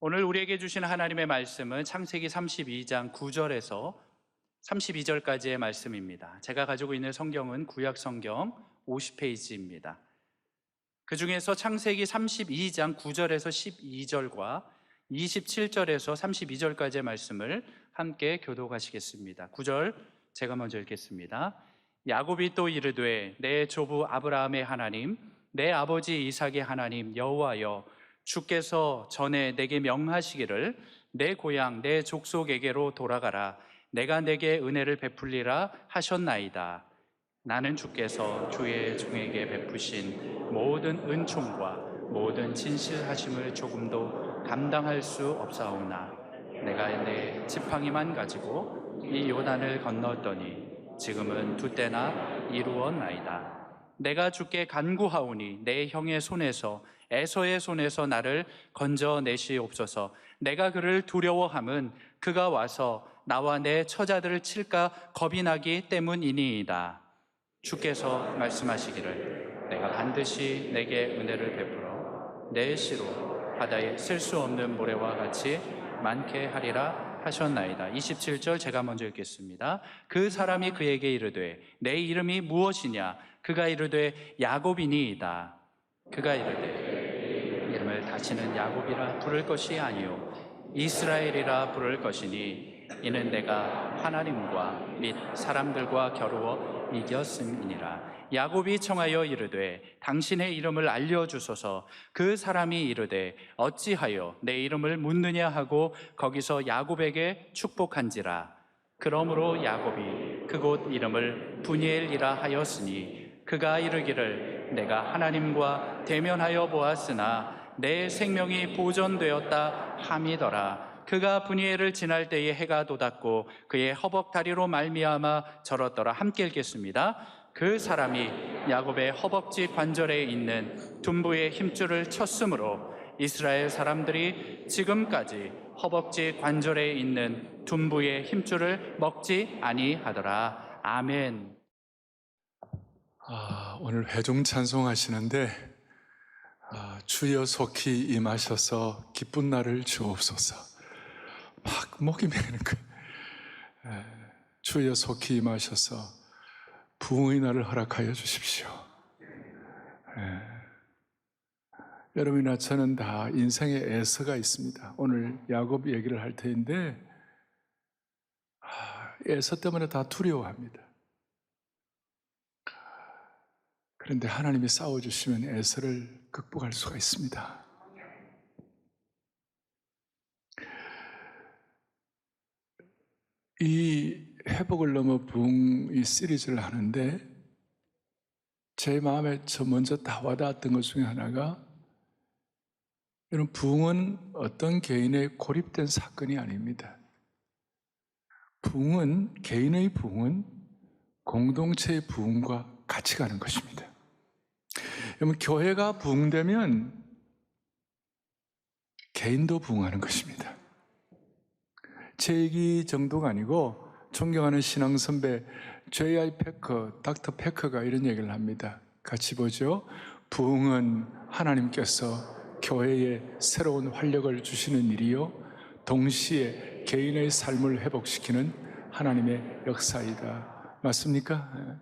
오늘 우리에게 주신 하나님의 말씀은 창세기 32장 9절에서 32절까지의 말씀입니다. 제가 가지고 있는 성경은 구약 성경 50페이지입니다. 그 중에서 창세기 32장 9절에서 12절과 27절에서 32절까지의 말씀을 함께 교독하시겠습니다. 9절 제가 먼저 읽겠습니다. 야곱이 또 이르되 내 조부 아브라함의 하나님, 내 아버지 이삭의 하나님 여호와여, 주께서 전에 내게 명하시기를 내 고향 내 족속에게로 돌아가라, 내가 내게 은혜를 베풀리라 하셨나이다. 나는 주께서 주의 종에게 베푸신 모든 은총과 모든 진실하심을 조금도 감당할 수 없사오나 내가 내 지팡이만 가지고 이 요단을 건넜더니 지금은 두 때나 이루었나이다. 내가 주께 간구하오니 내 형의 손에서 에서의 손에서 나를 건져내시옵소서. 내가 그를 두려워함은 그가 와서 나와 내 처자들을 칠까 겁이 나기 때문이니이다. 주께서 말씀하시기를 내가 반드시 내게 은혜를 베풀어 내 시로 바다에 쓸 수 없는 모래와 같이 많게 하리라 하셨나이다. 27절 제가 먼저 읽겠습니다. 그 사람이 그에게 이르되 내 이름이 무엇이냐? 그가 이르되 야곱이니이다. 그가 이르되 이름을 다시는 야곱이라 부를 것이 아니요 이스라엘이라 부를 것이니 이는 내가 하나님과 및 사람들과 겨루어 이겼음이니라. 야곱이 청하여 이르되 당신의 이름을 알려주소서. 그 사람이 이르되 어찌하여 내 이름을 묻느냐 하고 거기서 야곱에게 축복한지라. 그러므로 야곱이 그곳 이름을 브니엘이라 하였으니 그가 이르기를 내가 하나님과 대면하여 보았으나 내 생명이 보존되었다 함이더라. 그가 브니엘을 지날 때에 해가 돋았고 그의 허벅다리로 말미암아 절었더라. 함께 읽겠습니다. 그 사람이 야곱의 허벅지 관절에 있는 둔부의 힘줄을 쳤으므로 이스라엘 사람들이 지금까지 허벅지 관절에 있는 둔부의 힘줄을 먹지 아니하더라. 아멘. 오늘 회중 찬송하시는데 주여 속히 임하셔서 기쁜 날을 주옵소서. 막 목이 메는 거예요. 주여 속히 임하셔서 부흥의 날을 허락하여 주십시오. 여러분이나 저는 다 인생에 에서가 있습니다. 오늘 야곱 얘기를 할 터인데 에서 때문에 다 두려워합니다. 그런데 하나님이 싸워주시면 에서를 극복할 수가 있습니다. 이 회복을 넘어 부흥 이 시리즈를 하는데 제 마음에 먼저 다 와닿았던 것 중에 하나가, 여러분, 부흥은 어떤 개인의 고립된 사건이 아닙니다. 부흥은, 개인의 부흥은 공동체의 부흥과 같이 가는 것입니다. 여러분, 교회가 부흥되면 개인도 부흥하는 것입니다. 제 얘기 정도가 아니고 존경하는 신앙 선배 J.I. 패커, 닥터 패커가 이런 얘기를 합니다. 같이 보죠. 부흥은 하나님께서 교회에 새로운 활력을 주시는 일이요 동시에 개인의 삶을 회복시키는 하나님의 역사이다. 맞습니까?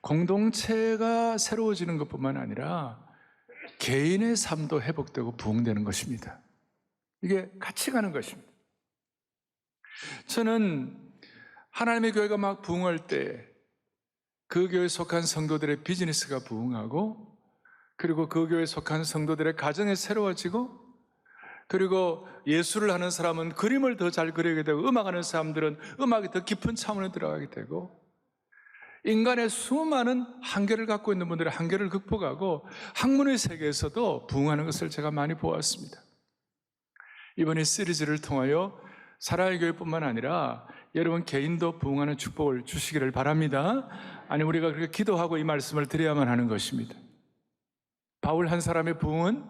공동체가 새로워지는 것뿐만 아니라 개인의 삶도 회복되고 부흥되는 것입니다. 이게 같이 가는 것입니다. 저는 하나님의 교회가 막 부흥할 때 그 교회에 속한 성도들의 비즈니스가 부흥하고, 그리고 그 교회에 속한 성도들의 가정이 새로워지고, 그리고 예술을 하는 사람은 그림을 더 잘 그리게 되고, 음악하는 사람들은 음악이 더 깊은 차원에 들어가게 되고, 인간의 수많은 한계를 갖고 있는 분들의 한계를 극복하고 학문의 세계에서도 부흥하는 것을 제가 많이 보았습니다. 이번 이 시리즈를 통하여 사랑의 교회뿐만 아니라 여러분 개인도 부흥하는 축복을 주시기를 바랍니다. 아니, 우리가 그렇게 기도하고 이 말씀을 드려야만 하는 것입니다. 바울 한 사람의 부흥은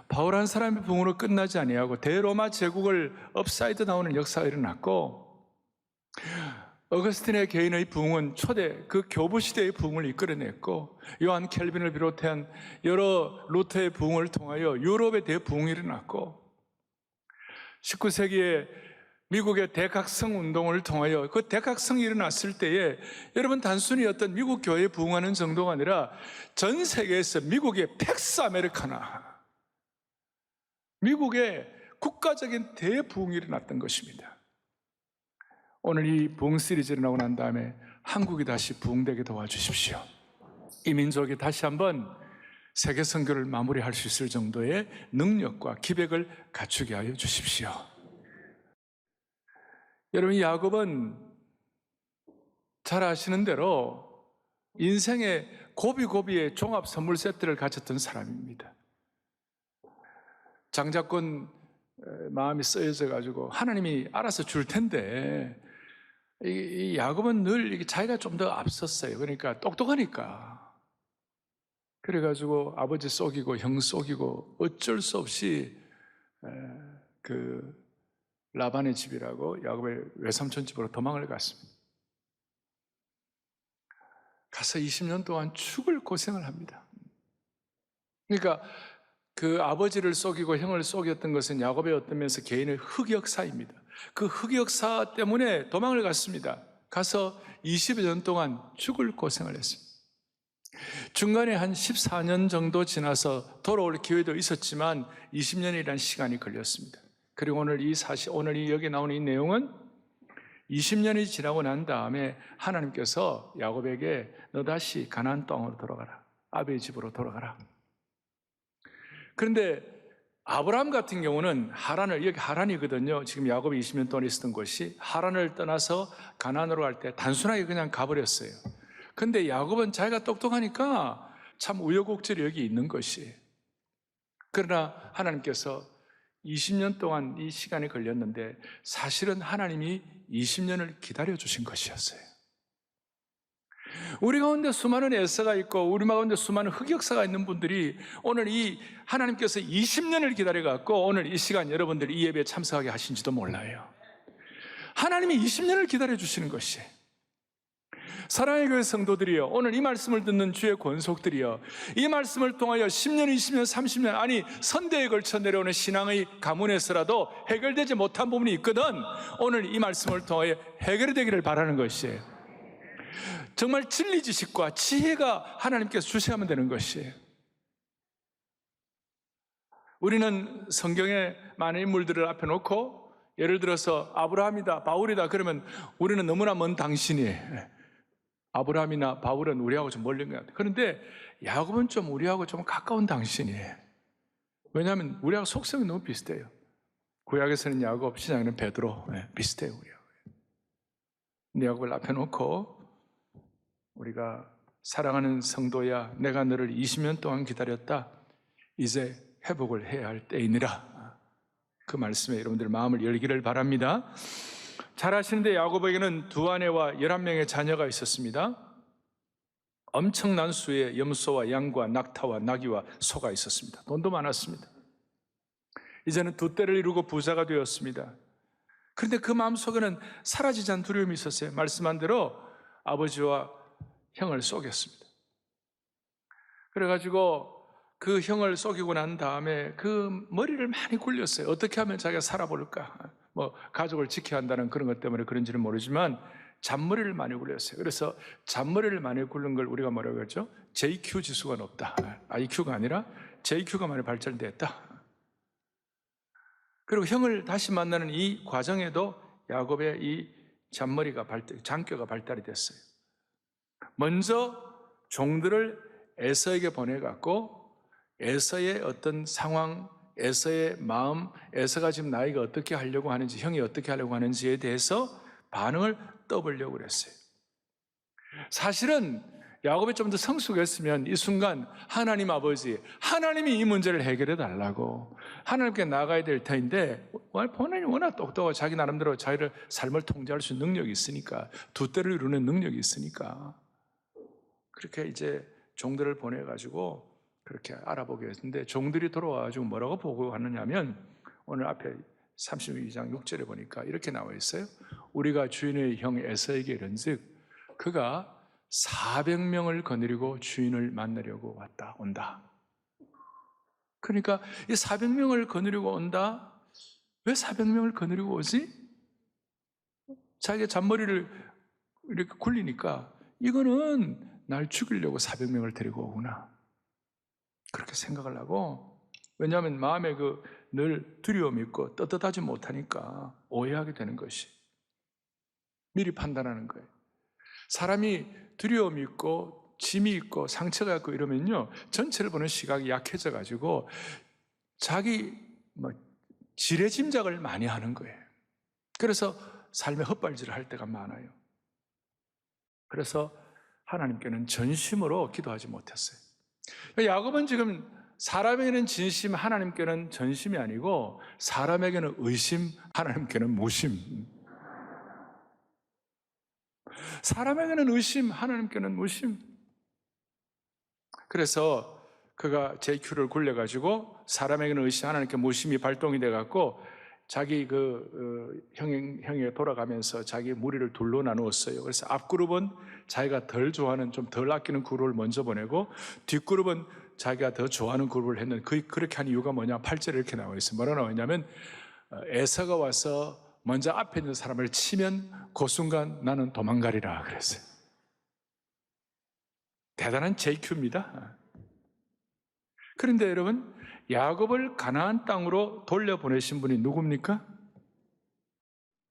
바울 한 사람의 부흥으로 끝나지 아니하고 대로마 제국을 업사이드 나오는 역사가 일어났고, 어거스틴의 개인의 부흥은 초대 그 교부 시대의 부흥을 이끌어냈고, 요한 켈빈을 비롯한 여러 루터의 부흥을 통하여 유럽에 대부흥이 일어났고, 19세기에 미국의 대각성 운동을 통하여 그 대각성이 일어났을 때에 여러분 단순히 어떤 미국 교회에 부응하는 정도가 아니라 전 세계에서 미국의 팩스 아메리카나, 미국의 국가적인 대부흥이 일어났던 것입니다. 오늘 이 부흥 시리즈를 나오고 난 다음에 한국이 다시 부흥되게 도와주십시오. 이 민족이 다시 한번 세계 선교를 마무리할 수 있을 정도의 능력과 기백을 갖추게 하여 주십시오. 여러분, 야곱은 잘 아시는 대로 인생의 고비고비의 종합 선물 세트를 가졌던 사람입니다. 장자권 마음이 쓰여져 가지고 하나님이 알아서 줄 텐데 이 야곱은 늘 자기가 좀 더 앞섰어요. 그러니까 똑똑하니까. 그래가지고 아버지 속이고 형 속이고 어쩔 수 없이 그 라반의 집이라고 야곱의 외삼촌 집으로 도망을 갔습니다. 가서 20년 동안 죽을 고생을 합니다. 그러니까 그 아버지를 속이고 형을 속였던 것은 야곱의 어떤 면에서 개인의 흑역사입니다. 그 흑역사 때문에 도망을 갔습니다. 가서 20여 년 동안 죽을 고생을 했습니다. 중간에 한 14년 정도 지나서 돌아올 기회도 있었지만 20년이라는 시간이 걸렸습니다. 그리고 오늘 여기 나오는 이 내용은 20년이 지나고 난 다음에 하나님께서 야곱에게 너 다시 가나안 땅으로 돌아가라. 아비의 집으로 돌아가라. 그런데 아브라함 같은 경우는 여기 하란이거든요. 지금 야곱이 20년 동안 있었던 곳이 하란을 떠나서 가나안으로 갈 때 단순하게 그냥 가버렸어요. 근데 야곱은 자기가 똑똑하니까 참 우여곡절이 여기 있는 것이. 그러나 하나님께서 20년 동안 이 시간이 걸렸는데 사실은 하나님이 20년을 기다려주신 것이었어요. 우리 가운데 수많은 에서가 있고 우리 가운데 수많은 흑역사가 있는 분들이 오늘 이 하나님께서 20년을 기다려갖고 오늘 이 시간 여러분들 이 예배에 참석하게 하신지도 몰라요. 하나님이 20년을 기다려주시는 것이. 사랑의 교회 성도들이여, 오늘 이 말씀을 듣는 주의 권속들이여, 이 말씀을 통하여 10년, 20년, 30년 아니 선대에 걸쳐 내려오는 신앙의 가문에서라도 해결되지 못한 부분이 있거든 오늘 이 말씀을 통하여 해결이 되기를 바라는 것이에요. 정말 진리 지식과 지혜가 하나님께서 주셔야만 되는 것이에요. 우리는 성경에 많은 인물들을 앞에 놓고 예를 들어서 아브라함이다, 바울이다 그러면 우리는 너무나 먼 당신이에요. 아브라함이나 바울은 우리하고 좀 멀린 것 같아요. 그런데 야곱은 좀 우리하고 좀 가까운 당신이에요. 왜냐하면 우리하고 속성이 너무 비슷해요. 구약에서는 야곱, 신약에는 베드로, 비슷해요 우리하고. 근데 야곱을 앞에 놓고 우리가 사랑하는 성도야, 내가 너를 20년 동안 기다렸다. 이제 회복을 해야 할 때이니라. 그 말씀에 여러분들 마음을 열기를 바랍니다. 잘 아시는데 야곱에게는 두 아내와 11명의 자녀가 있었습니다. 엄청난 수의 염소와 양과 낙타와 나귀와 소가 있었습니다. 돈도 많았습니다. 이제는 두 떼를 이루고 부자가 되었습니다. 그런데 그 마음속에는 사라지지 않은 두려움이 있었어요. 말씀한 대로 아버지와 형을 속였습니다. 그래가지고 그 형을 속이고 난 다음에 그 머리를 많이 굴렸어요. 어떻게 하면 자기가 살아볼까? 가족을 지켜야 한다는 그런 것 때문에 그런지는 모르지만 잔머리를 많이 굴렸어요. 그래서 잔머리를 많이 굴른 걸 우리가 뭐라고 하죠? JQ 지수가 높다. IQ가 아니라 JQ가 많이 발전됐다. 그리고 형을 다시 만나는 이 과정에도 야곱의 이 장교가 발달이 됐어요. 먼저 종들을 에서에게 보내갖고 에서의 어떤 상황, 에서의 마음, 에서가 지금 나이가 어떻게 하려고 하는지, 형이 어떻게 하려고 하는지에 대해서 반응을 떠보려고 그랬어요. 사실은 야곱이 좀 더 성숙했으면 이 순간 하나님 아버지, 하나님이 이 문제를 해결해 달라고 하나님께 나가야 될 터인데 본인이 워낙 똑똑하고 자기 나름대로 자기를 삶을 통제할 수 있는 능력이 있으니까, 두 떼를 이루는 능력이 있으니까 그렇게 이제 종들을 보내가지고 그렇게 알아보게 했는데 종들이 돌아와가지고 뭐라고 보고하느냐면 오늘 앞에 32장 6절에 보니까 이렇게 나와 있어요. 우리가 주인의 형 에서에게 이른즉 그가 400명을 거느리고 주인을 만나려고 온다. 그러니까 이 400명을 거느리고 온다. 왜 400명을 거느리고 오지? 자기가 잔머리를 이렇게 굴리니까 이거는 날 죽이려고 400명을 데리고 오구나. 그렇게 생각을 하고, 왜냐하면 마음에 늘 두려움이 있고 떳떳하지 못하니까 오해하게 되는 것이, 미리 판단하는 거예요. 사람이 두려움이 있고 짐이 있고 상처가 있고 이러면요, 전체를 보는 시각이 약해져 가지고 자기 지레짐작을 많이 하는 거예요. 그래서 삶의 헛발질을 할 때가 많아요. 그래서 하나님께는 전심으로 기도하지 못했어요. 야곱은 지금 사람에게는 진심, 하나님께는 전심이 아니고 사람에게는 의심, 하나님께는 무심. 사람에게는 의심, 하나님께는 무심. 그래서 그가 JQ를 굴려가지고 사람에게는 의심, 하나님께 무심이 발동이 돼갖고 자기 형에 돌아가면서 자기 무리를 둘로 나누었어요. 그래서 앞그룹은 자기가 덜 좋아하는, 좀 덜 아끼는 그룹을 먼저 보내고, 뒷그룹은 자기가 더 좋아하는 그룹을 했는데, 그렇게 한 이유가 뭐냐? 8절에 이렇게 나와 있어요. 뭐라 나와 있냐면, 에서가 와서 먼저 앞에 있는 사람을 치면 그 순간 나는 도망가리라 그랬어요. 대단한 JQ입니다. 그런데 여러분, 야곱을 가나안 땅으로 돌려보내신 분이 누굽니까?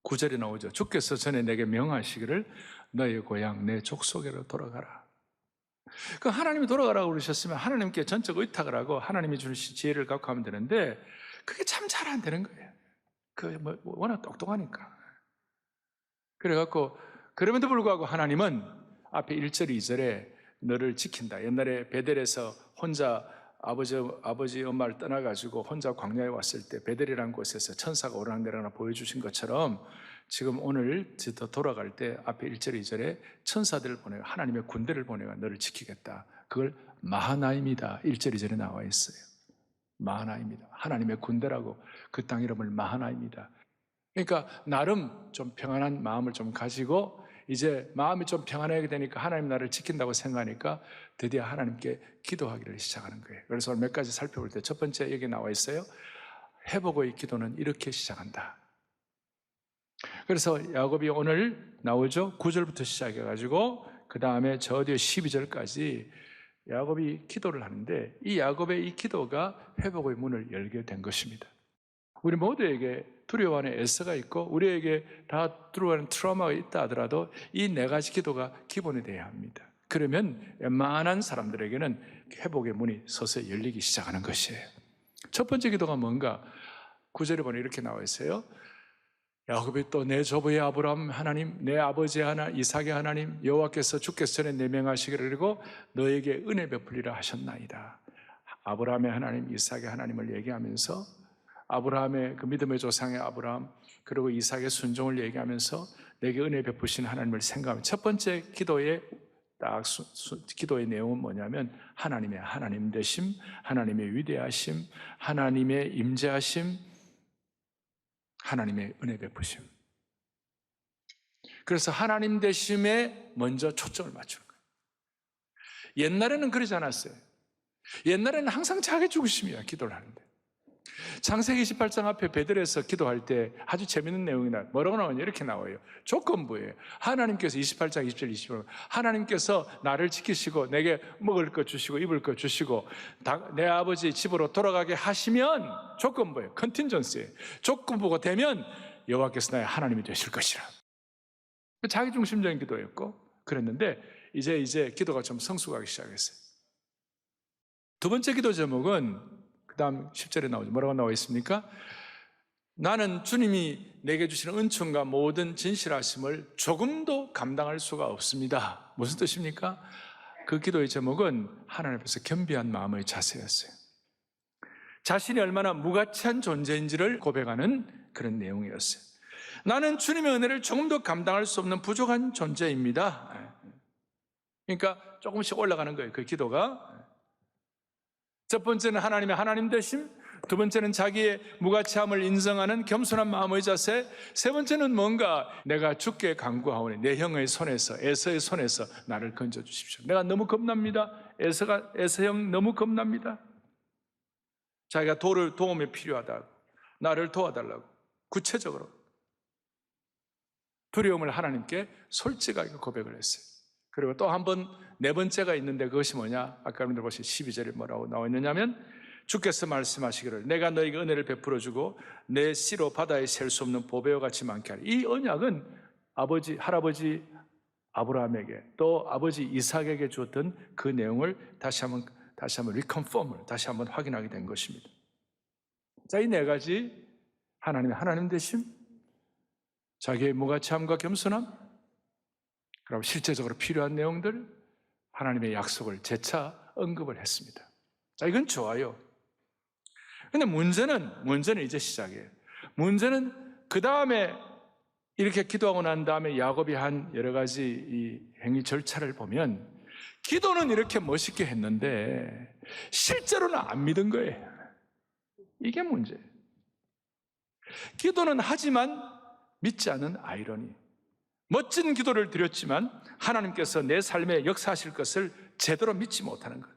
9절에 나오죠. 주께서 전에 내게 명하시기를 너의 고향 내 족속으로 돌아가라. 그 하나님이 돌아가라고 그러셨으면 하나님께 전적 의탁을 하고 하나님이 주신 지혜를 갖고 하면 되는데, 그게 참 잘 안 되는 거예요. 워낙 똑똑하니까. 그래갖고, 그럼에도 불구하고 하나님은 앞에 1절, 2절에 너를 지킨다. 옛날에 베델에서 혼자 아버지 엄마를 떠나가지고 혼자 광야에 왔을 때 베델이라는 곳에서 천사가 오르락내리락 보여주신 것처럼, 지금 오늘 돌아갈 때 앞에 1절, 2절에 천사들을 보내고 하나님의 군대를 보내가 너를 지키겠다. 그걸 마하나임이다. 1절, 2절에 나와 있어요. 마하나임이다. 하나님의 군대라고 그 땅 이름을 마하나임이다. 그러니까 나름 좀 평안한 마음을 좀 가지고 이제 마음이 좀 평안하게 되니까 하나님 나를 지킨다고 생각하니까 드디어 하나님께 기도하기를 시작하는 거예요. 그래서 몇 가지 살펴볼 때 첫 번째 여기 나와 있어요. 회복의 기도는 이렇게 시작한다. 그래서 야곱이 오늘 나오죠. 9절부터 시작해가지고 그 다음에 저 뒤에 12절까지 야곱이 기도를 하는데, 이 야곱의 이 기도가 회복의 문을 열게 된 것입니다. 우리 모두에게 두려워하는 에서가 있고 우리에게 다 두려워하는 트라우마가 있다 하더라도 이 네 가지 기도가 기본이 되어야 합니다. 그러면 웬만한 사람들에게는 회복의 문이 서서히 열리기 시작하는 것이에요. 첫 번째 기도가 뭔가? 9절에 보면 이렇게 나와 있어요. 야곱이 또 내 조부의 아브라함 하나님, 내 아버지의 하나님, 이삭의 하나님 여호와께서 주께서 전에 내 명하시기를 그리고 너에게 은혜 베풀리라 하셨나이다. 아브라함의 하나님, 이삭의 하나님을 얘기하면서 아브라함의 그 믿음의 조상의 아브라함, 그리고 이삭의 순종을 얘기하면서 내게 은혜 베푸신 하나님을 생각하면, 첫 번째 기도의 기도의 내용은 뭐냐면 하나님의 하나님 되심, 하나님의 위대하심, 하나님의 임재하심, 하나님의 은혜 베푸심. 그래서 하나님 되심에 먼저 초점을 맞추는 거예요. 옛날에는 그러지 않았어요. 옛날에는 항상 자기 중심이야, 기도를 하는데. 창세기 28장 앞에 베델에서 기도할 때 아주 재밌는 내용이 나와요. 뭐라고 나오냐? 이렇게 나와요. 조건부예요. 하나님께서 28장 20절 25절 하나님께서 나를 지키시고 내게 먹을 것 주시고 입을 것 주시고 내 아버지 집으로 돌아가게 하시면, 조건부예요. 컨틴전스예요. 조건부가 되면 여호와께서 나의 하나님이 되실 것이라. 자기중심적인 기도였고 그랬는데 이제 기도가 좀 성숙하기 시작했어요. 두 번째 기도 제목은 그 다음 10절에 나오죠. 뭐라고 나와 있습니까? 나는 주님이 내게 주시는 은총과 모든 진실하심을 조금도 감당할 수가 없습니다. 무슨 뜻입니까? 그 기도의 제목은 하나님 앞에서 겸비한 마음의 자세였어요. 자신이 얼마나 무가치한 존재인지를 고백하는 그런 내용이었어요. 나는 주님의 은혜를 조금도 감당할 수 없는 부족한 존재입니다. 그러니까 조금씩 올라가는 거예요, 그 기도가. 첫 번째는 하나님의 하나님 되심, 두 번째는 자기의 무가치함을 인정하는 겸손한 마음의 자세, 세 번째는 뭔가 내가 주께 간구하오니 내 형의 손에서, 에서의 손에서 나를 건져 주십시오. 내가 너무 겁납니다. 에서 형 너무 겁납니다. 자기가 도움이 필요하다고, 나를 도와달라고. 구체적으로 두려움을 하나님께 솔직하게 고백을 했어요. 그리고 또 한 번, 네 번째가 있는데 그것이 뭐냐? 아까 여러분들 보신 12절에 뭐라고 나와 있느냐면 주께서 말씀하시기를 내가 너에게 은혜를 베풀어 주고 내 씨로 바다에 셀 수 없는 보배와 같이 많게 하리. 이 언약은 아버지, 할아버지 아브라함에게 또 아버지 이삭에게 주었던 그 내용을 다시 한번 리컨펌을 다시 한번 확인하게 된 것입니다. 자, 이 네 가지 하나님의 하나님 되심, 자기의 무가치함과 겸손함, 그럼 실제적으로 필요한 내용들, 하나님의 약속을 재차 언급을 했습니다. 자, 이건 좋아요. 근데 문제는 이제 시작이에요. 문제는 그 다음에 이렇게 기도하고 난 다음에 야곱이 한 여러 가지 이 행위 절차를 보면 기도는 이렇게 멋있게 했는데 실제로는 안 믿은 거예요. 이게 문제예요. 기도는 하지만 믿지 않는 아이러니. 멋진 기도를 드렸지만 하나님께서 내 삶에 역사하실 것을 제대로 믿지 못하는 것.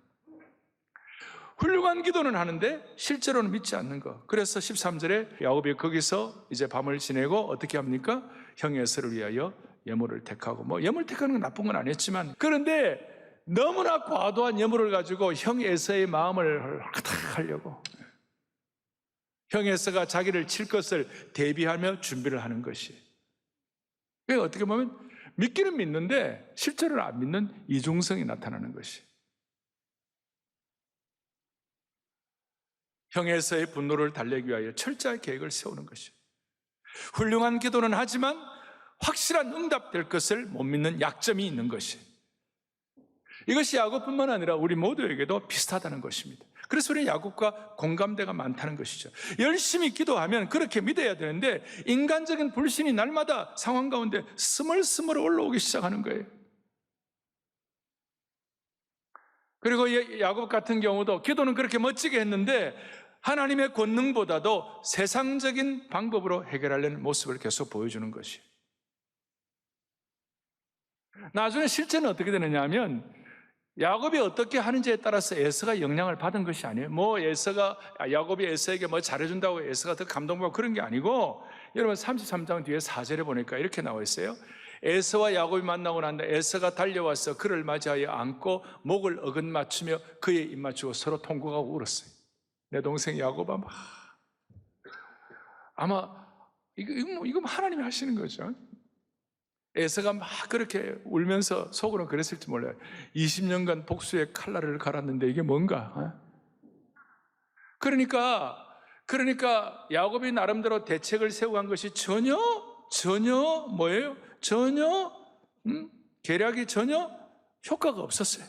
훌륭한 기도는 하는데 실제로는 믿지 않는 것. 그래서 13절에 야곱이 거기서 이제 밤을 지내고 어떻게 합니까? 형 에서를 위하여 예물을 택하고, 뭐 예물 택하는 건 나쁜 건 아니었지만, 그런데 너무나 과도한 예물을 가지고 형 에서의 마음을 하려고, 형 에서가 자기를 칠 것을 대비하며 준비를 하는 것이. 그러니까 어떻게 보면 믿기는 믿는데 실제로는 안 믿는 이중성이 나타나는 것이. 형에서의 분노를 달래기 위하여 철저한 계획을 세우는 것이. 훌륭한 기도는 하지만 확실한 응답될 것을 못 믿는 약점이 있는 것이. 이것이 야곱뿐만 아니라 우리 모두에게도 비슷하다는 것입니다. 그래서 우리는 야곱과 공감대가 많다는 것이죠. 열심히 기도하면 그렇게 믿어야 되는데 인간적인 불신이 날마다 상황 가운데 스멀스멀 올라오기 시작하는 거예요. 그리고 야곱 같은 경우도 기도는 그렇게 멋지게 했는데 하나님의 권능보다도 세상적인 방법으로 해결하려는 모습을 계속 보여주는 것이. 나중에 실제는 어떻게 되느냐 하면 야곱이 어떻게 하는지에 따라서 에서가 영향을 받은 것이 아니에요. 뭐 야곱이 에서에게 뭐 잘해준다고 에서가 더 감동받고 그런 게 아니고, 여러분 33장 뒤에 4절에 보니까 이렇게 나와 있어요. 에서와 야곱이 만나고 난 뒤에 에서가 달려와서 그를 맞이하여 안고 목을 어긋맞추며 그의 입 맞추고 서로 통곡하고 울었어요. 내 동생 야곱아, 아마 이거 하나님이 하시는 거죠. 에서가 막 그렇게 울면서 속으로 그랬을지 몰라요. 20년간 복수의 칼날을 갈았는데 이게 뭔가? 그러니까 야곱이 나름대로 대책을 세우고 한 것이 전혀 뭐예요? 전혀 계략이 전혀 효과가 없었어요.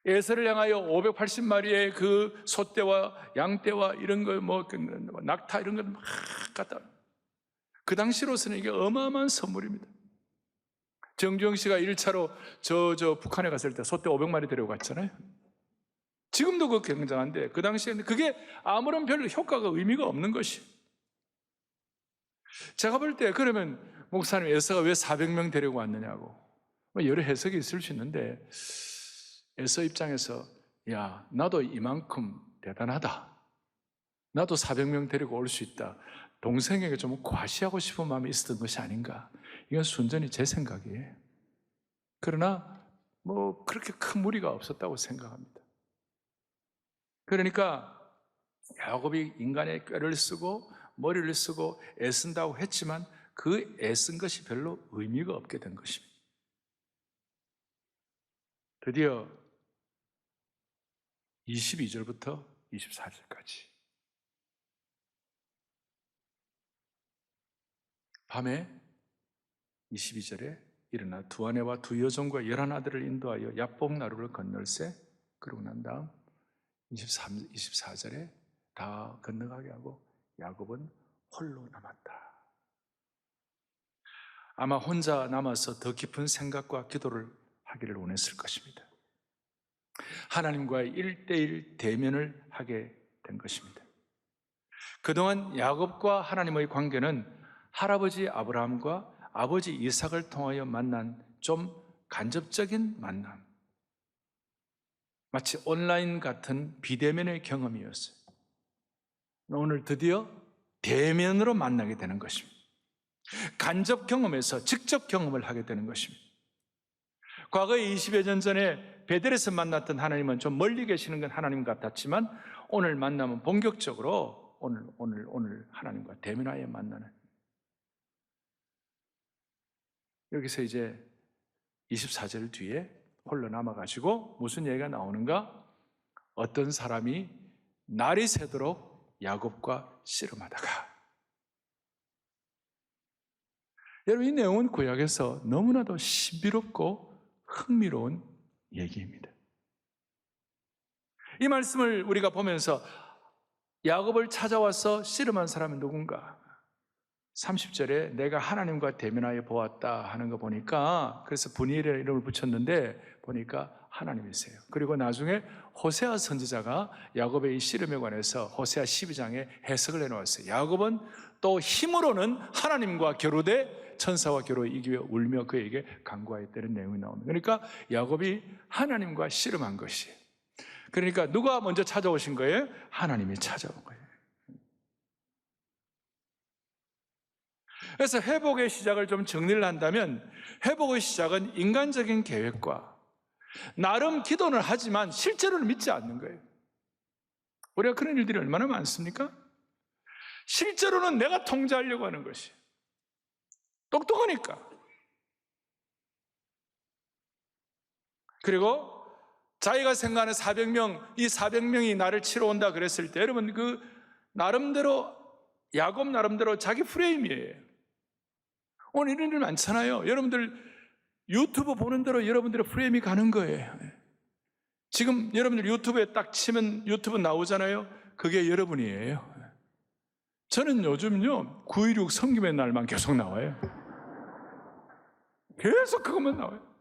에서를 향하여 580마리의 그 소떼와 양떼와 이런 거 낙타 이런 걸 막 갖다, 그 당시로서는 이게 어마어마한 선물입니다. 정주영 씨가 1차로 저 북한에 갔을 때 소떼 500마리 데리고 갔잖아요. 지금도 그거 굉장한데 그 당시에는 그게 아무런 별 효과가 의미가 없는 것이. 제가 볼 때 그러면 목사님 에서가 왜 400명 데리고 왔느냐고 여러 해석이 있을 수 있는데, 에서 입장에서 야, 나도 이만큼 대단하다, 나도 400명 데리고 올 수 있다, 동생에게 좀 과시하고 싶은 마음이 있었던 것이 아닌가. 이건 순전히 제 생각이에요. 그러나 뭐 그렇게 큰 무리가 없었다고 생각합니다. 그러니까 야곱이 인간의 꾀를 쓰고 머리를 쓰고 애쓴다고 했지만 그 애쓴 것이 별로 의미가 없게 된 것입니다. 드디어 22절부터 24절까지 밤에 22절에 일어나 두 아내와 두 여종과 11아들을 인도하여 야복 나루를 건널세. 그러고 난 다음 24절에 다 건너가게 하고 야곱은 홀로 남았다. 아마 혼자 남아서 더 깊은 생각과 기도를 하기를 원했을 것입니다. 하나님과의 1:1 대면을 하게 된 것입니다. 그동안 야곱과 하나님의 관계는 할아버지 아브라함과 아버지 이삭을 통하여 만난 좀 간접적인 만남, 마치 온라인 같은 비대면의 경험이었어요. 오늘 드디어 대면으로 만나게 되는 것입니다. 간접 경험에서 직접 경험을 하게 되는 것입니다. 과거에 20여 년 전에 베델에서 만났던 하나님은 좀 멀리 계시는 건 하나님 같았지만 오늘 만나면 본격적으로 오늘 하나님과 대면하여 만나는, 여기서 이제 24절 뒤에 홀로 남아가지고 무슨 얘기가 나오는가? 어떤 사람이 날이 새도록 야곱과 씨름하다가, 여러분 이 내용은 구약에서 너무나도 신비롭고 흥미로운 얘기입니다. 이 말씀을 우리가 보면서 야곱을 찾아와서 씨름한 사람은 누군가? 30절에 내가 하나님과 대면하여 보았다 하는 거 보니까, 그래서 분이엘이라는 이름을 붙였는데 보니까 하나님이세요. 그리고 나중에 호세아 선지자가 야곱의 이 씨름에 관해서 호세아 12장에 해석을 해놓았어요. 야곱은 또 힘으로는 하나님과 겨루되 천사와 겨루 이기며 울며 그에게 간구하였다는 내용이 나옵니다. 그러니까 야곱이 하나님과 씨름한 것이에요. 그러니까 누가 먼저 찾아오신 거예요? 하나님이 찾아온 거예요. 그래서 회복의 시작을 좀 정리를 한다면, 회복의 시작은 인간적인 계획과 나름 기도는 하지만 실제로는 믿지 않는 거예요. 우리가 그런 일들이 얼마나 많습니까? 실제로는 내가 통제하려고 하는 것이 똑똑하니까. 그리고 자기가 생각하는 400명, 이 400명이 나를 치러 온다 그랬을 때, 여러분 그 나름대로, 야곱 나름대로 자기 프레임이에요. 오늘 이런 일 많잖아요. 여러분들 유튜브 보는 대로 여러분들의 프레임이 가는 거예요. 지금 여러분들 유튜브에 딱 치면 유튜브 나오잖아요. 그게 여러분이에요. 저는 요즘요 9.16 성김의 날만 계속 나와요. 계속 그것만 나와요.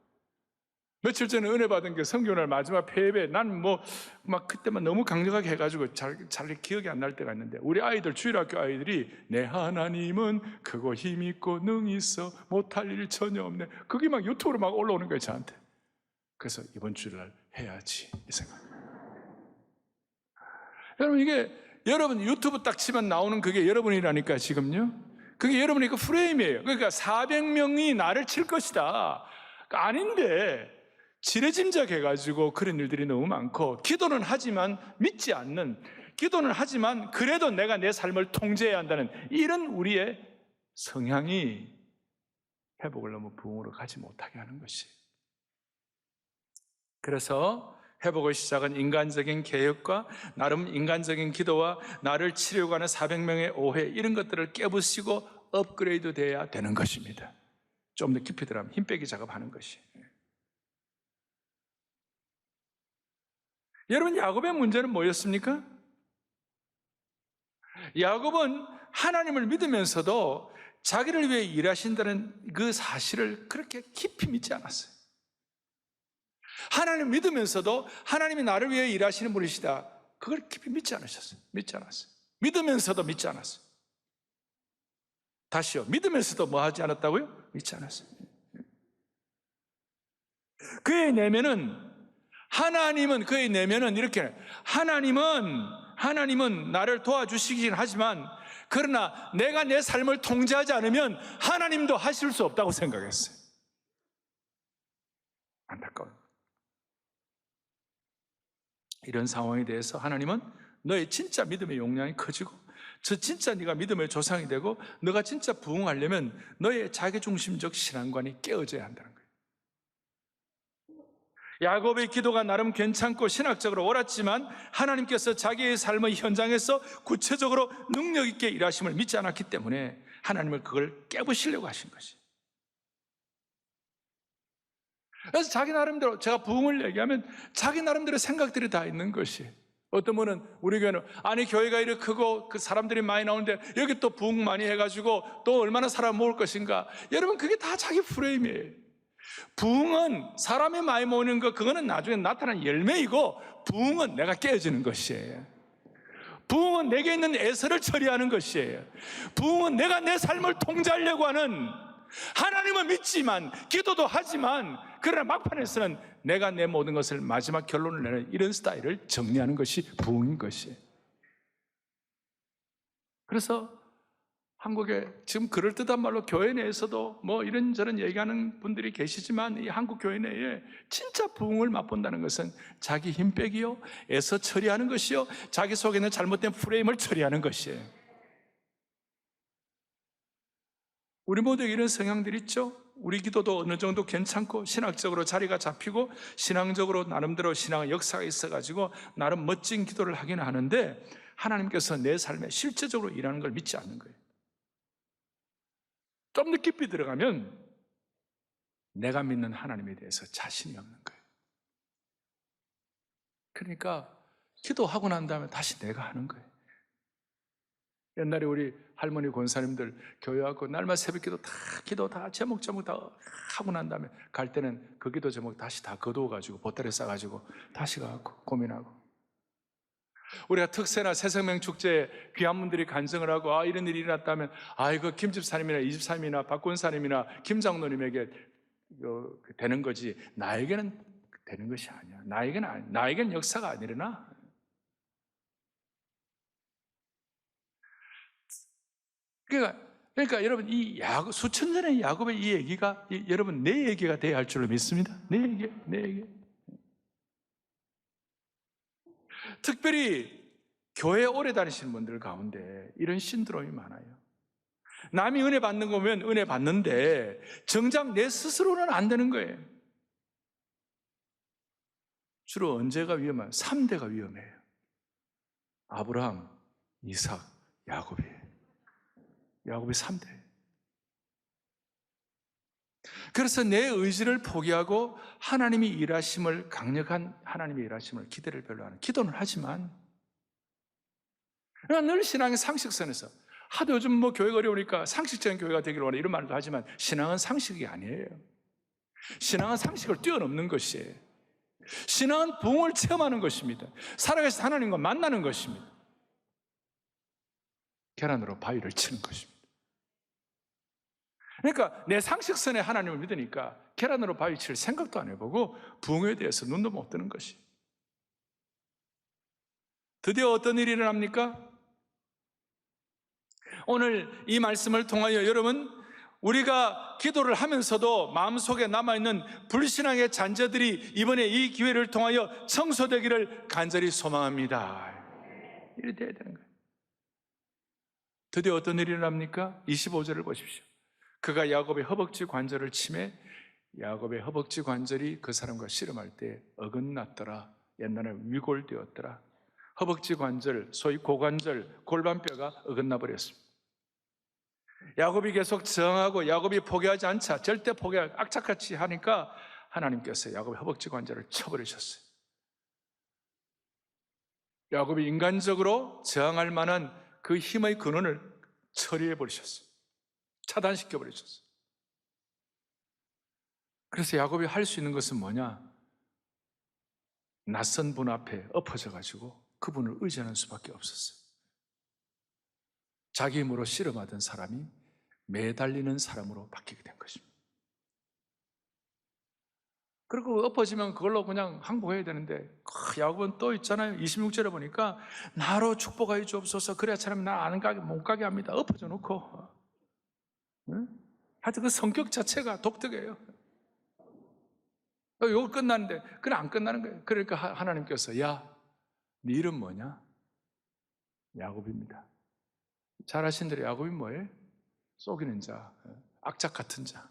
며칠 전에 은혜 받은 게 성경날 마지막 폐예배, 난 막 그때만 너무 강력하게 해가지고 잘 기억이 안 날 때가 있는데, 우리 아이들, 주일학교 아이들이 내 하나님은 크고 힘있고 능히 있어 못할 일 전혀 없네, 그게 막 유튜브로 막 올라오는 거예요 저한테. 그래서 이번 주일날 해야지 이 생각. 여러분 이게 여러분 유튜브 딱 치면 나오는 그게 여러분이라니까 지금요. 그게 여러분의 그 프레임이에요. 그러니까 400명이 나를 칠 것이다. 아닌데 지레짐작해가지고 그런 일들이 너무 많고, 기도는 하지만 믿지 않는, 기도는 하지만 그래도 내가 내 삶을 통제해야 한다는 이런 우리의 성향이 회복을 너무 부흥으로 가지 못하게 하는 것이. 그래서 회복의 시작은 인간적인 계획과 나름 인간적인 기도와 나를 치려고 하는 400명의 오해, 이런 것들을 깨부시고 업그레이드 돼야 되는 것입니다. 좀 더 깊이 들어가면 힘 빼기 작업하는 것이. 여러분 야곱의 문제는 뭐였습니까? 야곱은 하나님을 믿으면서도 자기를 위해 일하신다는 그 사실을 그렇게 깊이 믿지 않았어요. 하나님을 믿으면서도 하나님이 나를 위해 일하시는 분이시다, 그걸 깊이 믿지 않으셨어요. 믿지 않았어요. 믿으면서도 믿지 않았어요. 다시요, 믿으면서도 뭐 하지 않았다고요? 믿지 않았어요. 그의 내면은, 하나님은 그의 내면은 이렇게, 하나님은 나를 도와주시긴 하지만, 그러나 내가 내 삶을 통제하지 않으면 하나님도 하실 수 없다고 생각했어요. 안타까워요. 이런 상황에 대해서 하나님은 너의 진짜 믿음의 용량이 커지고, 저 진짜 네가 믿음의 조상이 되고, 너가 진짜 부흥하려면 너의 자기중심적 신앙관이 깨어져야 한다는 거예요. 야곱의 기도가 나름 괜찮고 신학적으로 옳았지만 하나님께서 자기의 삶의 현장에서 구체적으로 능력 있게 일하심을 믿지 않았기 때문에 하나님을 그걸 깨부시려고 하신 것이. 그래서 자기 나름대로, 제가 부흥을 얘기하면 자기 나름대로 생각들이 다 있는 것이. 어떤 분은 우리 교회는 아니 교회가 이렇게 크고 그 사람들이 많이 나오는데 여기 또 부흥 많이 해가지고 또 얼마나 사람 모을 것인가. 여러분 그게 다 자기 프레임이에요. 부흥은 사람이 많이 모이는 것, 그거는 나중에 나타나는 열매이고, 부흥은 내가 깨어지는 것이에요. 부흥은 내게 있는 애서를 처리하는 것이에요. 부흥은 내가 내 삶을 통제하려고 하는, 하나님은 믿지만 기도도 하지만 그러나 막판에서는 내가 내 모든 것을 마지막 결론을 내는 이런 스타일을 정리하는 것이 부흥인 것이에요. 그래서 한국에 지금 그럴듯한 말로 교회 내에서도 뭐 이런저런 얘기하는 분들이 계시지만 이 한국 교회 내에 진짜 부흥을 맛본다는 것은 자기 힘 빼기요, 애써 처리하는 것이요, 자기 속에 있는 잘못된 프레임을 처리하는 것이에요. 우리 모두에게 이런 성향들이 있죠. 우리 기도도 어느 정도 괜찮고 신학적으로 자리가 잡히고 신앙적으로 나름대로 신앙의 역사가 있어가지고 나름 멋진 기도를 하기는 하는데 하나님께서 내 삶에 실제적으로 일하는 걸 믿지 않는 거예요. 좀 더 깊이 들어가면 내가 믿는 하나님에 대해서 자신이 없는 거예요. 그러니까 기도하고 난 다음에 다시 내가 하는 거예요. 옛날에 우리 할머니 권사님들 교회 와서 날마다 새벽기도 기도 다 제목 다 하고 난 다음에 갈 때는 그 기도 제목 다시 다 거두어가지고 보따리에 싸가지고 다시 가고 고민하고, 우리가 특세나 새생명 축제에 귀한 분들이 간증을 하고 이런 일이 일어났다면 이거 김 집사님이나 이 집사님이나 박 권사님이나 김 장로님에게 되는 거지 나에게는 되는 것이 아니야. 나에게는 역사가 안 일어나. 그러니까 여러분 이 수천 년의 야곱의 이 얘기가 여러분 내 얘기가 돼야 할 줄로 믿습니다. 내 얘기. 특별히 교회 오래 다니시는 분들 가운데 이런 신드롬이 많아요. 남이 은혜 받는 거면 은혜 받는데 정작 내 스스로는 안 되는 거예요. 주로 언제가 위험해요? 3대가 위험해요. 아브라함, 이삭, 야곱이 3대. 그래서 내 의지를 포기하고 하나님이 일하심을, 강력한 하나님의 일하심을 기대를 별로 하는 기도는 하지만 늘 신앙의 상식선에서 하도 요즘 뭐 교회가 어려우니까 상식적인 교회가 되기를 원해 이런 말도 하지만 신앙은 상식이 아니에요. 신앙은 상식을 뛰어넘는 것이에요. 신앙은 부흥을 체험하는 것입니다. 살아계신 하나님과 만나는 것입니다. 계란으로 바위를 치는 것입니다. 그러니까 내 상식선에 하나님을 믿으니까 계란으로 바위 칠 생각도 안 해보고 부흥에 대해서 눈도 못 뜨는 것이. 드디어 어떤 일이 일어납니까? 오늘 이 말씀을 통하여 여러분, 우리가 기도를 하면서도 마음속에 남아있는 불신앙의 잔재들이 이번에 이 기회를 통하여 청소되기를 간절히 소망합니다. 이렇게 돼야 되는 거예요. 드디어 어떤 일이 일어납니까? 25절을 보십시오. 그가 야곱의 허벅지 관절을 치매 야곱의 허벅지 관절이 그 사람과 씨름할 때 어긋났더라. 옛날에 위골되었더라. 허벅지 관절, 소위 고관절, 골반뼈가 어긋나 버렸습니다. 야곱이 계속 저항하고 야곱이 포기하지 않자, 절대 포기하지 악착같이 하니까 하나님께서 야곱의 허벅지 관절을 쳐버리셨어요. 야곱이 인간적으로 저항할 만한 그 힘의 근원을 처리해 버리셨어요. 차단시켜 버리셨어요. 그래서 야곱이 할 수 있는 것은 뭐냐? 낯선 분 앞에 엎어져 가지고 그분을 의지하는 수밖에 없었어요. 자기 힘으로 씨름하던 사람이 매달리는 사람으로 바뀌게 된 것입니다. 그리고 엎어지면 그걸로 그냥 항복해야 되는데 야곱은 또 있잖아요. 26절에 보니까 나로 축복하여 주옵소서. 그래야 사람이 나 못 가게 합니다. 엎어져 놓고. 응? 하여튼 그 성격 자체가 독특해요. 이거 끝났는데 그건 안 끝나는 거예요. 그러니까 하나님께서 야, 네 이름 뭐냐? 야곱입니다. 잘 아신 대로 야곱이 뭐예요? 속이는 자, 악착 같은 자.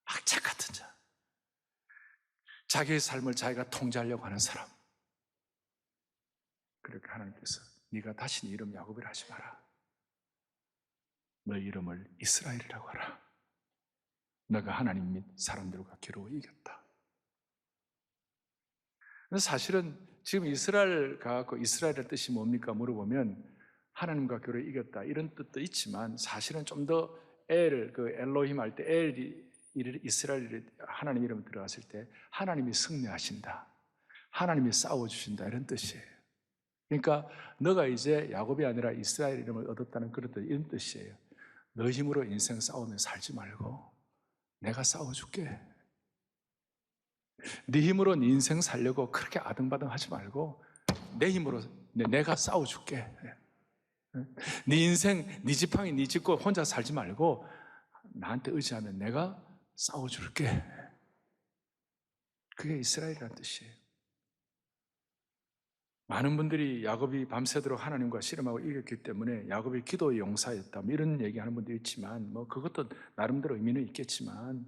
악착 같은 자. 자기의 삶을 자기가 통제하려고 하는 사람. 그러니까 하나님께서 네가 다시 네 이름 야곱이라 하지 마라. 너 이름을 이스라엘이라고 하라. 너가 하나님 및 사람들과 겨루어 이겼다. 사실은 지금 이스라엘 가고 이스라엘의 뜻이 뭡니까 물어보면 하나님과 겨루어 이겼다 이런 뜻도 있지만 사실은 좀 더 그 엘로힘 할 때 이스라엘이 하나님 이름 들어갔을 때 하나님이 승리하신다. 하나님이 싸워주신다 이런 뜻이에요. 그러니까 너가 이제 야곱이 아니라 이스라엘 이름을 얻었다는 그런 뜻, 이런 뜻이에요. 너 힘으로 인생 싸우며 살지 말고 내가 싸워줄게. 네 힘으로 네 인생 살려고 그렇게 아등바등 하지 말고 내 힘으로 내가 싸워줄게. 네 인생, 네 지팡이, 네 짚고 혼자 살지 말고 나한테 의지하면 내가 싸워줄게. 그게 이스라엘이라는 뜻이에요. 많은 분들이 야곱이 밤새도록 하나님과 씨름하고 이겼기 때문에 야곱이 기도의 용사였다, 이런 얘기하는 분도 있지만, 그것도 나름대로 의미는 있겠지만,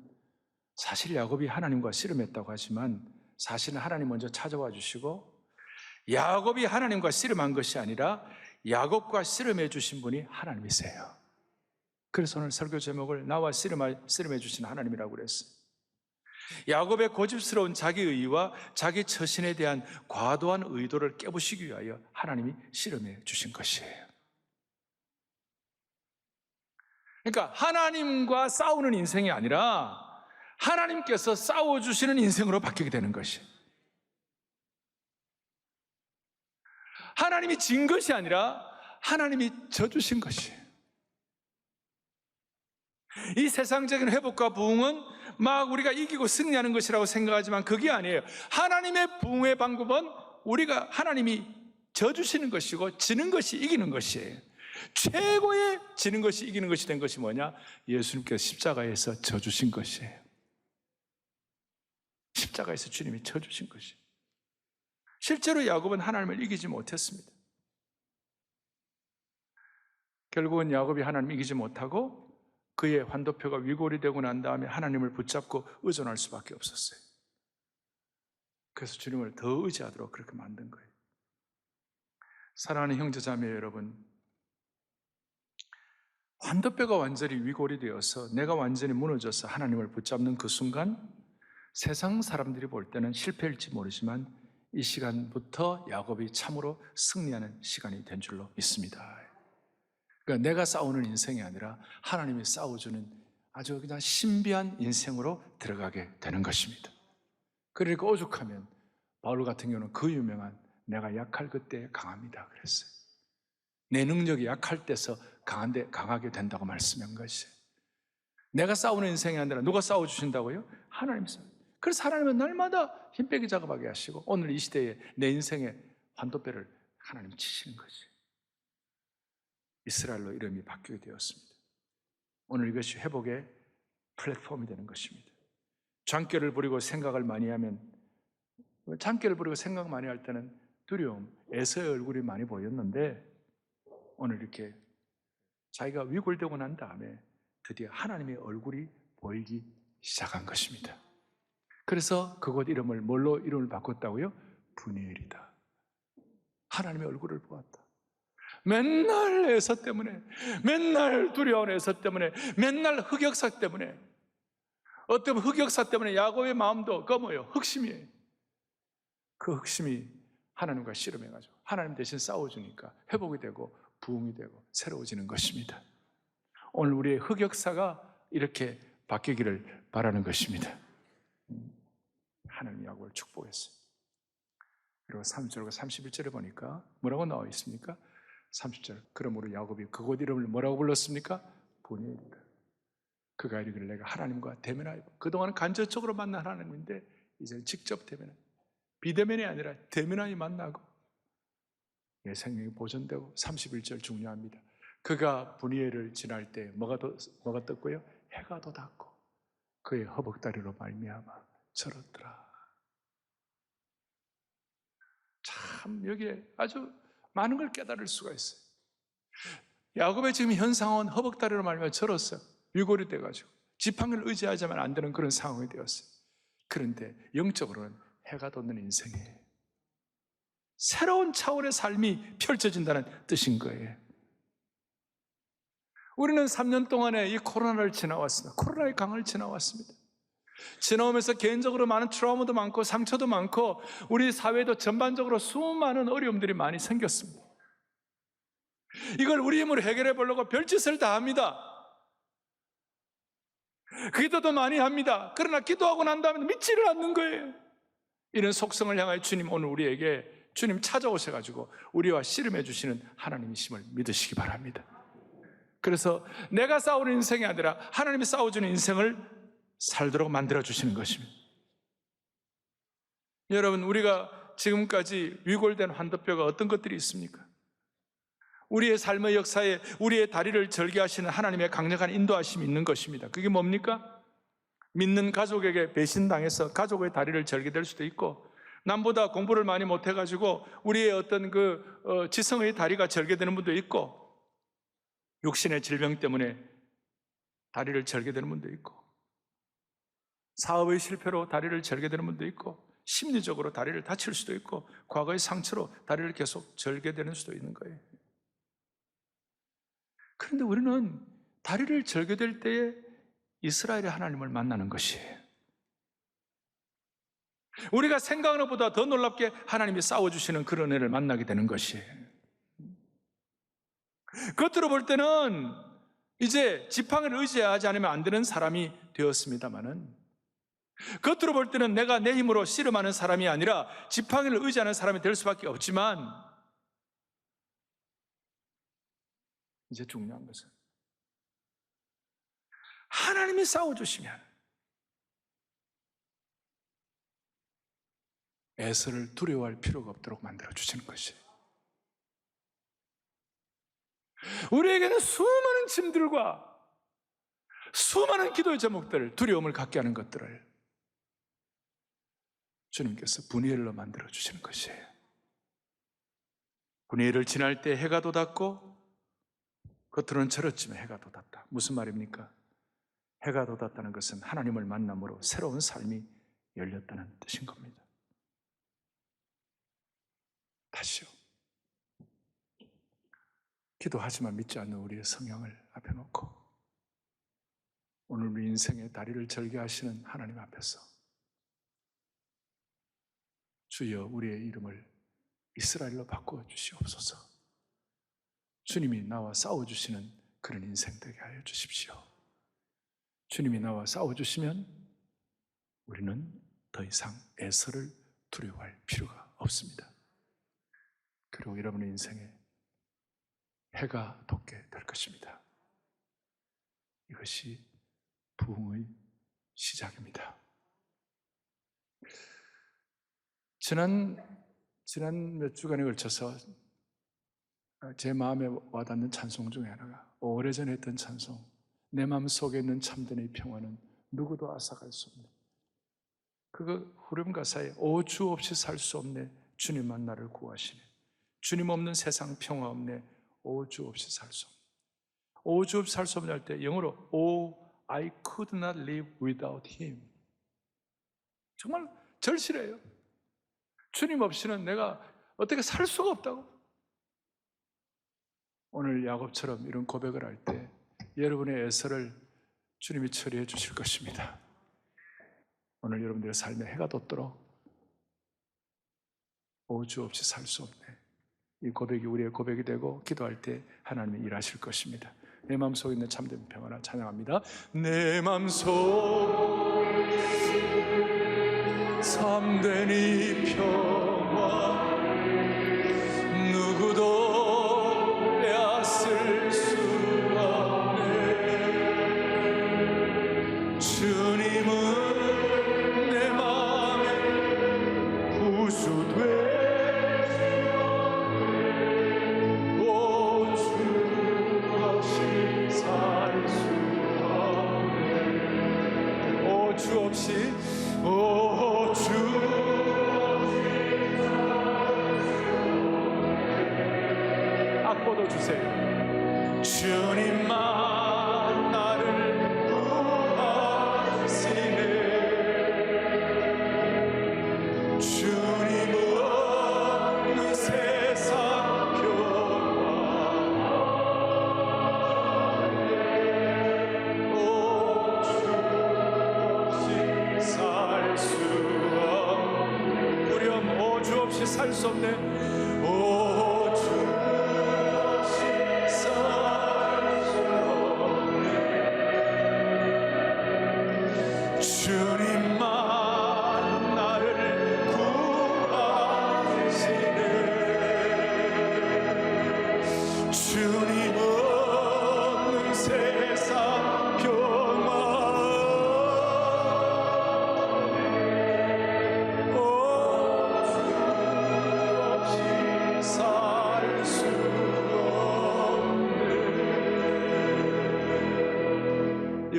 사실 야곱이 하나님과 씨름했다고 하지만 사실은 하나님 먼저 찾아와 주시고, 야곱이 하나님과 씨름한 것이 아니라 야곱과 씨름해 주신 분이 하나님이세요. 그래서 오늘 설교 제목을 나와 씨름해 주신 하나님이라고 그랬어요. 야곱의 고집스러운 자기의와 자기 처신에 대한 과도한 의도를 깨부시기 위하여 하나님이 씨름해 주신 것이에요. 그러니까 하나님과 싸우는 인생이 아니라 하나님께서 싸워주시는 인생으로 바뀌게 되는 것이에요. 하나님이 진 것이 아니라 하나님이 져주신 것이에요. 이 세상적인 회복과 부흥은 막 우리가 이기고 승리하는 것이라고 생각하지만 그게 아니에요. 하나님의 부흥의 방법은 우리가 하나님이 져주시는 것이고, 지는 것이 이기는 것이에요. 최고의 지는 것이 이기는 것이 된 것이 뭐냐? 예수님께서 십자가에서 져주신 것이에요. 십자가에서 주님이 져주신 것이에요. 실제로 야곱은 하나님을 이기지 못했습니다. 결국은 야곱이 하나님을 이기지 못하고 그의 환도표가 위골이 되고 난 다음에 하나님을 붙잡고 의존할 수밖에 없었어요. 그래서 주님을 더 의지하도록 그렇게 만든 거예요. 사랑하는 형제자매 여러분, 환도뼈가 완전히 위골이 되어서 내가 완전히 무너져서 하나님을 붙잡는 그 순간, 세상 사람들이 볼 때는 실패일지 모르지만 이 시간부터 야곱이 참으로 승리하는 시간이 된 줄로 믿습니다. 그러니까 내가 싸우는 인생이 아니라 하나님이 싸워주는 아주 그냥 신비한 인생으로 들어가게 되는 것입니다. 그러니까 오죽하면 바울 같은 경우는 그 유명한 내가 약할 그때 강합니다 그랬어요. 내 능력이 약할 때서 강하게 된다고 말씀한 것이에요. 내가 싸우는 인생이 아니라 누가 싸워주신다고요? 하나님이 싸워요. 그래서 하나님은 날마다 힘 빼기 작업하게 하시고 오늘 이 시대에 내 인생의 환도뼈를 하나님이 치시는 것이에요. 이스라엘로 이름이 바뀌게 되었습니다. 오늘 이것이 회복의 플랫폼이 되는 것입니다. 장깨를 부리고 생각을 많이 하면, 장깨를 부리고 생각 많이 할 때는 두려움, 에서의 얼굴이 많이 보였는데 오늘 이렇게 자기가 위골되고 난 다음에 드디어 하나님의 얼굴이 보이기 시작한 것입니다. 그래서 그곳 이름을 뭘로 이름을 바꿨다고요? 브니엘이다. 하나님의 얼굴을 보았다. 맨날 에서 때문에, 맨날 두려운 에서 때문에, 맨날 흑역사 때문에, 어떤 흑역사 때문에 야곱의 마음도 뭐예요? 흑심이에요. 그 흑심이 하나님과 씨름해가지고 하나님 대신 싸워주니까 회복이 되고 부흥이 되고 새로워지는 것입니다. 오늘 우리의 흑역사가 이렇게 바뀌기를 바라는 것입니다. 하나님 야곱을 축복했어요. 그리고 30절과 31절에 보니까 뭐라고 나와 있습니까? 30절, 그러므로 야곱이 그곳 이름을 뭐라고 불렀습니까? 브니엘이다. 그가 이르기를 내가 하나님과 대면하여, 그동안은 간접적으로 만난 하나님인데 이제 직접 대면하여, 비대면이 아니라 대면하여 만나고 내 생명이 보존되고, 31절 중요합니다. 그가 브니엘을 지날 때 뭐가 떴고요? 해가 돋았고 그의 허벅다리로 말미암아 절었더라. 참 여기에 아주 많은 걸 깨달을 수가 있어요. 야곱의 지금 현 상황은 허벅다리로 말미암아 절었어요. 위골이 돼가지고 지팡이를 의지하자면 안 되는 그런 상황이 되었어요. 그런데 영적으로는 해가 돋는 인생이에요. 새로운 차원의 삶이 펼쳐진다는 뜻인 거예요. 우리는 3년 동안에 이 코로나를 지나왔습니다. 코로나의 강을 지나왔습니다. 지나오면서 개인적으로 많은 트라우마도 많고 상처도 많고 우리 사회도 전반적으로 수많은 어려움들이 많이 생겼습니다. 이걸 우리 힘으로 해결해 보려고 별짓을 다 합니다. 기도도 많이 합니다. 그러나 기도하고 난 다음에 믿지를 않는 거예요. 이런 속성을 향하여 주님 오늘 우리에게 주님 찾아오셔가지고 우리와 씨름해 주시는 하나님이심을 믿으시기 바랍니다. 그래서 내가 싸우는 인생이 아니라 하나님이 싸워주는 인생을 살도록 만들어주시는 것입니다. 여러분, 우리가 지금까지 위골된 환도뼈가 어떤 것들이 있습니까? 우리의 삶의 역사에 우리의 다리를 절게 하시는 하나님의 강력한 인도하심이 있는 것입니다. 그게 뭡니까? 믿는 가족에게 배신당해서 가족의 다리를 절게 될 수도 있고, 남보다 공부를 많이 못해가지고 우리의 어떤 지성의 다리가 절게 되는 분도 있고, 육신의 질병 때문에 다리를 절게 되는 분도 있고, 사업의 실패로 다리를 절게 되는 분도 있고, 심리적으로 다리를 다칠 수도 있고, 과거의 상처로 다리를 계속 절게 되는 수도 있는 거예요. 그런데 우리는 다리를 절게 될 때에 이스라엘의 하나님을 만나는 것이에요. 우리가 생각하는 것보다 더 놀랍게 하나님이 싸워주시는 그런 애를 만나게 되는 것이에요. 겉으로 볼 때는 이제 지팡이를 의지하지 않으면 안 되는 사람이 되었습니다마는, 겉으로 볼 때는 내가 내 힘으로 씨름하는 사람이 아니라 지팡이를 의지하는 사람이 될 수밖에 없지만, 이제 중요한 것은 하나님이 싸워주시면 에서를 두려워할 필요가 없도록 만들어주시는 것이에요. 우리에게는 수많은 짐들과 수많은 기도의 제목들, 두려움을 갖게 하는 것들을 주님께서 분이엘로 만들어주시는 것이에요. 분이엘을 지날 때 해가 돋았고, 겉으로는 저렇지만 해가 돋았다. 무슨 말입니까? 해가 돋았다는 것은 하나님을 만남으로 새로운 삶이 열렸다는 뜻인 겁니다. 다시요. 기도하지만 믿지 않는 우리의 성향을 앞에 놓고 오늘 우리 인생의 다리를 절게 하시는 하나님 앞에서 주여 우리의 이름을 이스라엘로 바꾸어 주시옵소서. 주님이 나와 싸워주시는 그런 인생 되게 하여 주십시오. 주님이 나와 싸워주시면 우리는 더 이상 에서를 두려워할 필요가 없습니다. 그리고 여러분의 인생에 해가 돋게 될 것입니다. 이것이 부흥의 시작입니다. 지난 몇 주간에 걸쳐서 제 마음에 와닿는 찬송 중에 하나가, 오래전에 했던 찬송, 내 마음 속에 있는 참된 평화는 누구도 앗아갈 수 없네. 그거 후렴 가사에 오주 없이 살 수 없네, 주님만 나를 구하시네. 주님 없는 세상 평화 없네, 오주 없이 살 수 없네. 오주 없이 살 수 없네 할 때 영어로 Oh, I could not live without Him. 정말 절실해요. 주님 없이는 내가 어떻게 살 수가 없다고. 오늘 야곱처럼 이런 고백을 할 때 여러분의 애서를 주님이 처리해 주실 것입니다. 오늘 여러분들의 삶에 해가 돋도록 오주 없이 살 수 없네, 이 고백이 우리의 고백이 되고 기도할 때 하나님이 일하실 것입니다. 내 마음속에 있는 참된 평화를 찬양합니다. 내 마음속에 참된 이 평화 누구도 빼앗을 수가 없네. 주님은 내 마음에 구주되 주 없이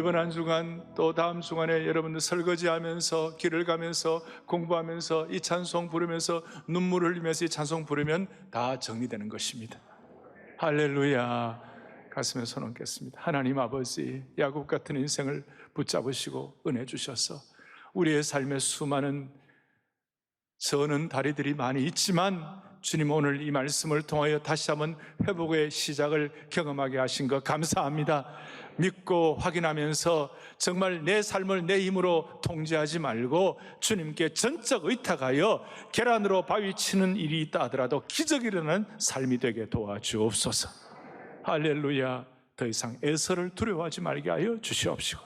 이번 한 주간 또 다음 주간에 여러분들 설거지하면서 길을 가면서 공부하면서 이 찬송 부르면서 눈물 흘리면서 이 찬송 부르면 다 정리되는 것입니다. 할렐루야. 가슴에 손 얹겠습니다. 하나님 아버지, 야곱 같은 인생을 붙잡으시고 은혜 주셔서 우리의 삶에 수많은 저는 다리들이 많이 있지만 주님 오늘 이 말씀을 통하여 다시 한번 회복의 시작을 경험하게 하신 것 감사합니다. 믿고 확인하면서 정말 내 삶을 내 힘으로 통제하지 말고 주님께 전적 의탁하여 계란으로 바위 치는 일이 있다 하더라도 기적이 일어나는 삶이 되게 도와주옵소서. 할렐루야. 더 이상 애서를 두려워하지 말게 하여 주시옵시고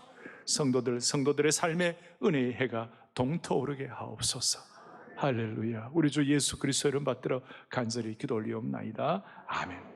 성도들의 삶에 은혜의 해가 동터오르게 하옵소서. 할렐루야. 우리 주 예수 그리스도 이름 받들어 간절히 기도 올리옵나이다. 아멘.